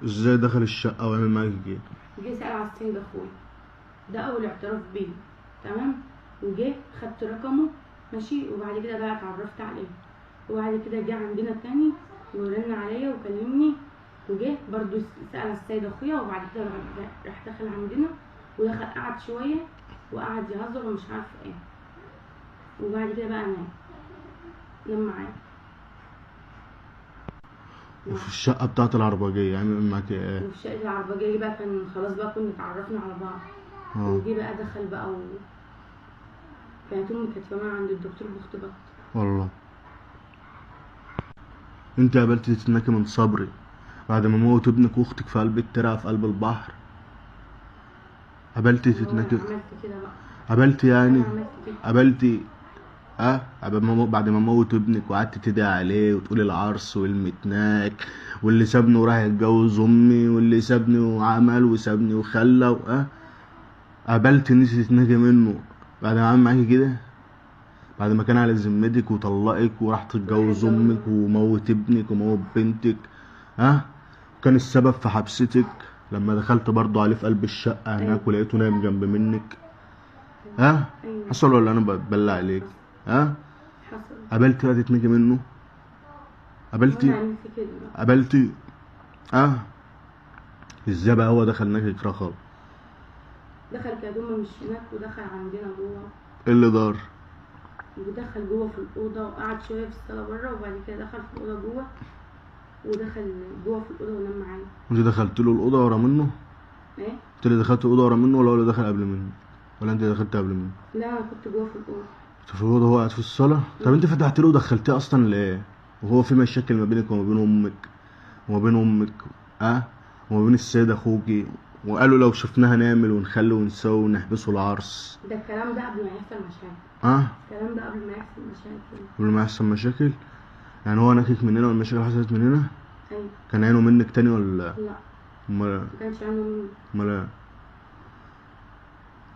ازاي دخل الشقة وعمل معاك كده؟ جه سأل على السيد اخويا، ده اول اعتراف بيه، تمام. وجه خدت رقمه، ماشي. وبعد كده بقى اتعرفت عليه، وبعد كده جه عندنا تاني ورن عليا وكلمني، وجه برضو سأل على السيد اخويا. وبعد كده راح دخل عندنا ودخل قعد شويه وقعد يهزر ومش عارفه ايه، وبعد كده بقى نام معايا. وفي الشقة بتاعت العربجية عمل معاك ايه؟ وفي شقة العربجية بقى كان خلاص بقى كنا اتعرفنا على بعض. وجي بقى دخل بقى كانت امي كانت يومها عند الدكتور باختبار. والله انت قابلتي تتنكي من صبري بعد ما موت ابنك واختك في قلب الترعة في قلب البحر؟ قابلتي تتنكي؟ عملت كده بقى. قابلتي يعني؟ انا عملت كده. قابلتي بعد ما موت ابنك وقعدت تدعي عليه وتقولي العرس والمتناك واللي سابني وراح يتجوز امي واللي سابني وعمل وسابني وخلى قابلت ان انت تتنكي منه بعد ما عمل معاكي كده؟ بعد ما كان على ذمتك وطلقك وراح تتجوز امك وموت ابنك وموت بنتك، وكان السبب في حبستك لما دخلت برضو عليه في قلب الشقة هناك ولقيته نايم جنب منك. حصل ولا انا بتبلع عليك؟ حصل. قابلتي بقى تتنكي منه؟ قابلتي ازاي بقى هو دخل هناك يكره خالص؟ دخل كدومه مش هناك ودخل عندنا جوه. ايه اللي دار؟ ودخل جوه في الاوضه وقعد شويه في الصاله بره، وبعد كده دخل في الاوضه جوه، ودخل جوه في الاوضه ونام معايا. انت دخلت له الاوضه ورا منه؟ ايه؟ انت اللي دخلت الاوضه ورا منه ولا هو اللي دخل قبل منه؟ ولا انت دخلت قبل منه؟ لا انا كنت جوه في الاوضه. كنت في الاوضه وهو قاعد في الصاله؟ طب انت فتحت له ودخلتيه اصلا ليه؟ وهو في مشاكل ما بينك وما بين امك وما بين السيد اخوكي، وقالوا لو شفناها نعمل ونخلي ونسوي ونحبسه العرس. ده الكلام ده قبل ما يحصل مشاكل. الكلام ده قبل ما يحصل مشاكل. قبل ما يحصل مشاكل؟ يعني هو نكك مننا والمشاكل حصلت مننا؟ ايوه. كان عينه منك تاني ولا؟ لا. ما كانش عينه مني.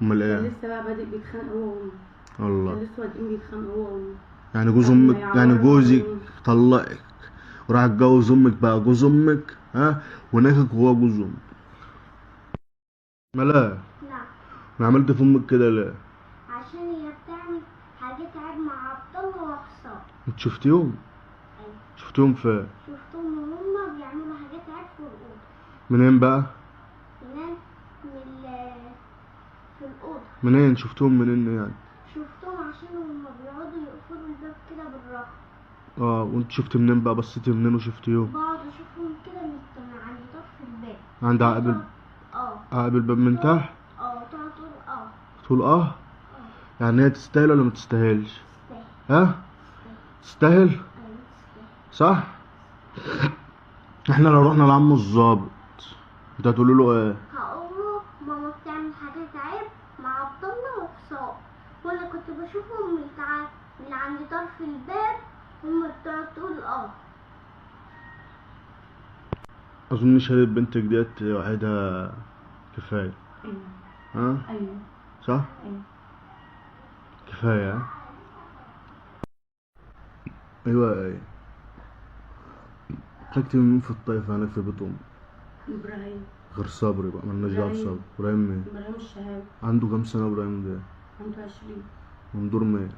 امال ايه؟ كان لسه بقى بادئ بيتخانق هو وامي. والله كان لسه بادئين بيتخانقوا هو وامي. يعني جوز امك، يعني جوزك طلقك وراح اتجوز امك بقى جوز امك، ونكك وهو جوز امك؟ لا. لا. انا عملت في امك كده ليه؟ عشان هي بتعمل حاجات عيب مع عبد الله وحسام. انت شفتيهم؟ ايوه. شفتيهم فين؟ شفتهم وهما بيعملوا حاجات عيب في الاوضه. منين بقى؟ في الاوضه. منين شفتهم منين يعني؟ شفتهم عشان هما بيقعدوا يقفلوا الباب كده بالراحه. وانت شفت منين بقى؟ بصيتي منين وشفتيهم؟ بقعد اشوفهم كده من عند طرف الباب. عند عقب الباب من تحت؟ تقعد تقول يعني هي تستاهل ولا ما تستاهلش؟ تستاهل. تستاهل؟ ايوه تستاهل. صح؟ احنا لو رحنا لعم الظابط انت هتقولي له ايه؟ هقول له ماما بتعمل حاجات عيب مع عبد الله وحسام، وانا كنت بشوفهم من عند طرف الباب، هما بتقعد تقول اظن شهادة بنتك ديت وحيدها كفاية. ايوه. صح؟ ايوه. كفاية. ايوه. تكتب مين في الطائفة هناك في بيت امك؟ ابراهيم. غير صبري بقى، مالناش دعوة بصبري. ابراهيم مين؟ ابراهيم الشهاب. عنده كام سنة ابراهيم ده؟ عنده 20. من دور مين؟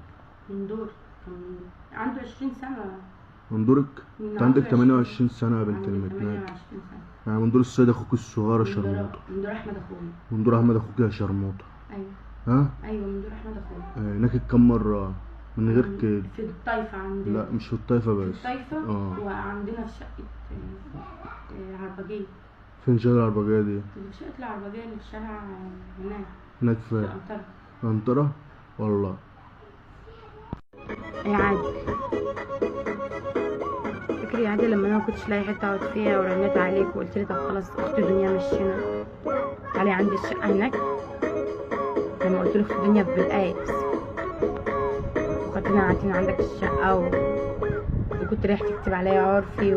من دور عنده 20 سنة. من دورك؟ انت عندك 28 سنة يا بنت المتناك. يعني من دور السيد اخوك الصغير شرموطة. من دور احمد اخويا. من دور احمد اخوك يا شرموطة. ايوه. ايوه من دور احمد اخويا. ناكد كام مرة من غير كده؟ في الطايفة عندنا. لا مش في الطايفة بس. في الطايفة. وعندنا في شقة العربجية. فين شقة العربجية دي؟ في شقة العربجية اللي في الشارع هناك فين؟ في أنطرة. والله يا عادل، فاكر يا عادل لما انا مكنتش لاقي حته اقعد فيها ورنيت عليك وقلت لي طب خلاص اخت دنيا مشينا تعالي عندي الشقه هناك؟ لما قلت له اخت دنيا بالقاس وخدتنا قعدتنا عندك الشقه وكنت رايح تكتب عليا عرفي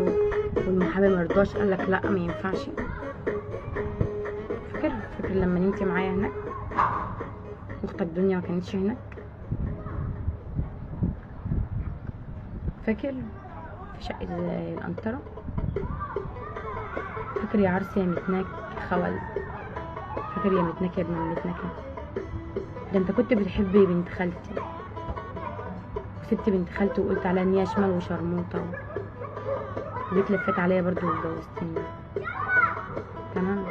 والمحامي مرضاش قال لك لا ما ينفعش. فاكر لما نمتي معايا هناك واختك دنيا ما كانتش هناك؟ فاكر في شقة الأنطرة؟ فاكر يا عرسي يا متناك خول؟ فاكر يا متناك يا ابن المتنكة؟ ده انت كنت بتحب بنت خالتي وسبت بنت خالتي وقلت عليها ان هي شمال وشرموطة وجيت لفيت عليا برضو واتجوزتني. تمام.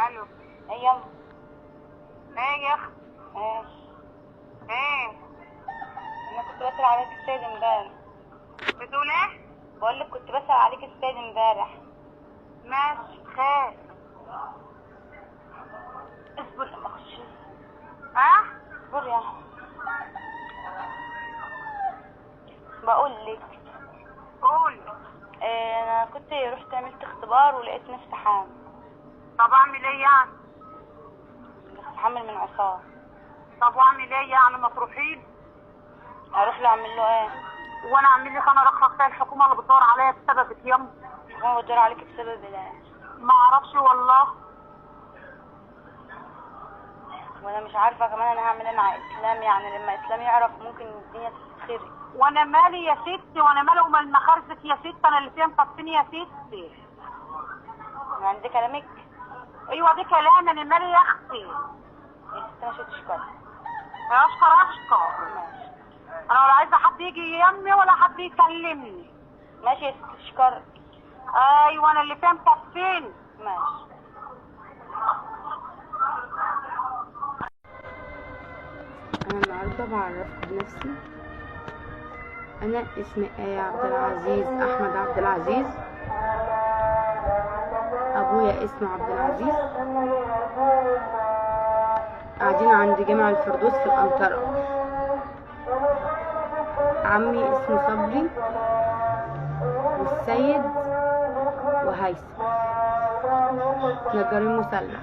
الو. ايه يلا. ايه يا اخي. ايه انا كنت بسأل عليك السيد امبارح. بتقول ايه؟ بقول لك كنت بسأل عليك السيد امبارح. ماشي خير. اصبر لما اخش. اصبر يا بقول لك. قول. انا كنت رحت عملت اختبار ولقيت نفسي حامل. طب اعمل ايه يعني؟ بس حامل من عصام. طب واعمل ايه يعني؟ ما تروحين. اروح له اعمل له ايه؟ وانا اعمل لك انا رقم بتاع الحكومه اللي بتدور عليا بسببك ياما. الحكومه بتدور عليك بسبب ايه؟ ما اعرفش والله. وانا مش عارفه كمان انا هعمل ايه مع اسلام، يعني لما اسلام يعرف ممكن الدنيا تتخرب. وانا مالي يا ستي، وانا مالي ومال مخارجك يا ستي، انا اللي فيها مفتني يا ستي. يعني ده كلامك؟ ايوه ده كلام، انا مالي يا اختي. يا ستي مش هتشكر. اشكر. ماشي. انا ولا عايزه حد يجي يمي ولا حد يكلمني. ماشي يا ستي اشكرك. ايوه انا اللي فيها مفتني. ماشي. انا النهارده بعرفكم بنفسي. انا اسمي آية عبد العزيز احمد عبد العزيز. ابويا اسمه عبد العزيز. قاعدين عند جامع الفردوس في القنطرة. عمي اسمه صبري والسيد وهيثم نجارين مسلح.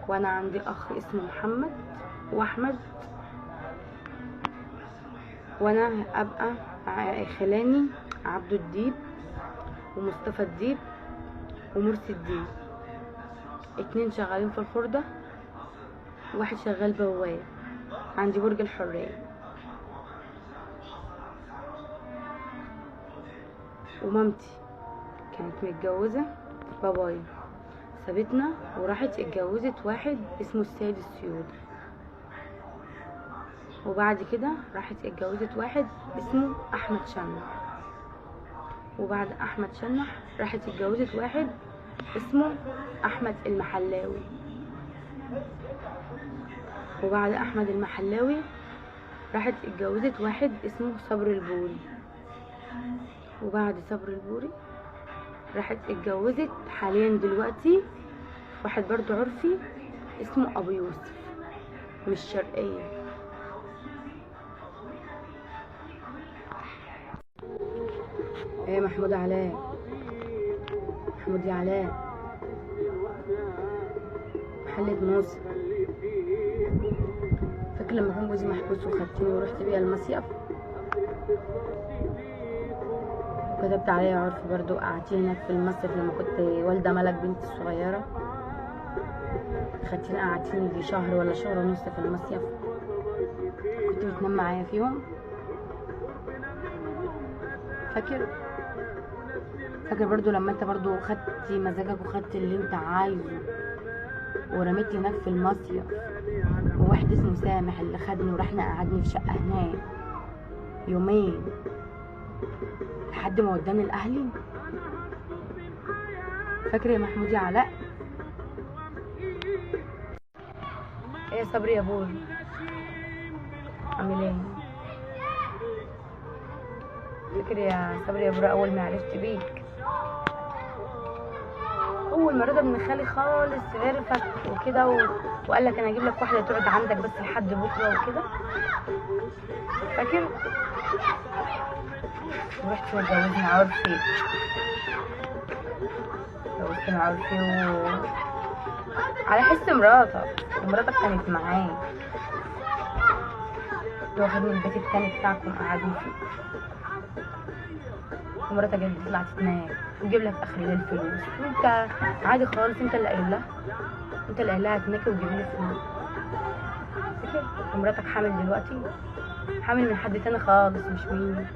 وانا عندي اخ اسمه محمد واحمد. وانا ابقى خلاني عبدو الديب ومصطفى الديب ومرسي الديب. 2 شغالين في الخردة، واحد شغال بواب عندي برج الحرية. ومامتي كانت متجوزة بابايا، سابتنا وراحت اتجوزت واحد اسمه السيد السيودي. وبعد كده راحت اتجوزت واحد اسمه احمد شنح. وبعد احمد شنح راحت اتجوزت واحد اسمه احمد المحلاوي. وبعد احمد المحلاوي راحت اتجوزت واحد اسمه صبر البوري. وبعد صبر البوري راحت اتجوزت حاليا دلوقتي واحد برضو عرفي اسمه ابو يوسف من الشرقية. ايه محمود علاء، محمود يا علاء، محلة موسى. فاكر لما كان جوزي محبوس وخدتني ورحت بيها المصيف وكتبت عليا عرف برضو، قعدتيني هناك في المصيف لما كنت والدة ملك بنتي الصغيرة. خدتيني قعدتيني يجي شهر ولا شهر ونص في المصيف، كنت بتنام معايا فيهم. فاكر برضو لما انت برضو خدتي مزاجك وخدت اللي انت عايزه ورميتي هناك في المصيف، وواحد اسمه سامح اللي خدني ورحنا قعدني في شقة هناك يومين لحد ما وداني الاهلي. فاكر يا محمود يا علاء؟ ايه يا صبري يا ابوي عامل ايه؟ فاكر يا صبري يا ابوي اول ما عرفت بيك، اول ما رضا ابن خالي خالص عرفك وكده وقال لك انا اجيب لك واحده تقعد عندك بس لحد بكره وكده. فاكر؟ ورحت واتجوزني عرفي، اتجوزتني عرفي على حس مراتك، ومراتك كانت معايا واخدني البيت التاني بتاعكم قعدني فيه، ومراتك جت تطلع تتنام وتجيب لك اخر الليل فلوس، وانت عادي خالص، انت اللي قايل لها هتنكي وتجيب لي فلوس. فاكر؟ ومراتك حامل دلوقتي، حامل من حد تاني خالص مش مني.